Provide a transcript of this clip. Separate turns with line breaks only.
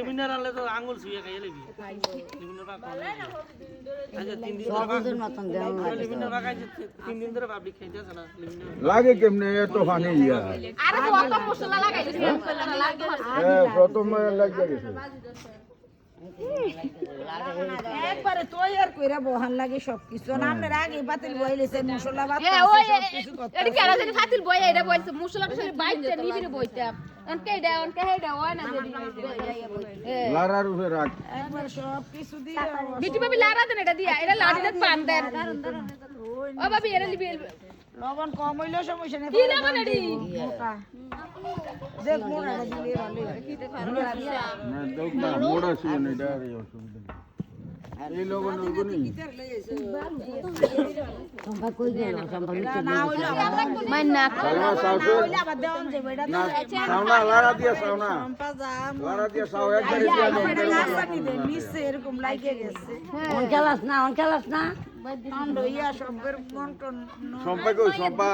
মিনারেলে তো আঙ্গুল ছুঁয়ে খাইয়ে লইবি লিমিনার পাক আচ্ছা 3 দিন
সবুজের মতন দেহ
লিমিনার পাক আছে 3 দিন ধরে পাবলিক খাইতেছে না লিমিনার
লাগে কেমনে এত পানি ইয়া
আরে তো অত মশলা লাগাই দিছি মশলা লাগবে
প্রথমে লাগে গেছে
একবারে তৈয়ার কইরা বহান লাগে সবকিছু নামের আগে বাতিল বইলেছে মশলা বাত সবকিছু করতে
এডি কেন জানি ফাতিল বই এটা বলছে মশলাটা খালি বাইতে নিবিরে বইতা অনকে হেডা হয় না যদি
লারার উপরে রাখ
একবার সবকিছু দিয়ে
বিটি ভাবি লারা দেন এটা দিয়া এটা লাড়িতে পান দেন ও ভাবি এরা লিবি
লবণ কম হইলো সমস্যা নেই
কি লবণ এডি
মোটা দেখ মোটা দিলে ভালো
না দৌড়া মোড়া ছিল না এটা আর অসুবিধা এই লবণ ওগুনি
সম্পা কই গেল সম্পা না হইলো
মান না
সালমা সাউসে
হইলো আবার দেওন যাবে এটা
না সাউনা লারা দিয়া সাউনা
সম্পা জাম
লারা দিয়া সাউ একবার দিয়া
এটা নাসানি দে নিচে এরকম লাগে গেছে
অন খেলাস না
ঠান্ডা ইয়া সবের মন্টন
সম্পা কই সম্পা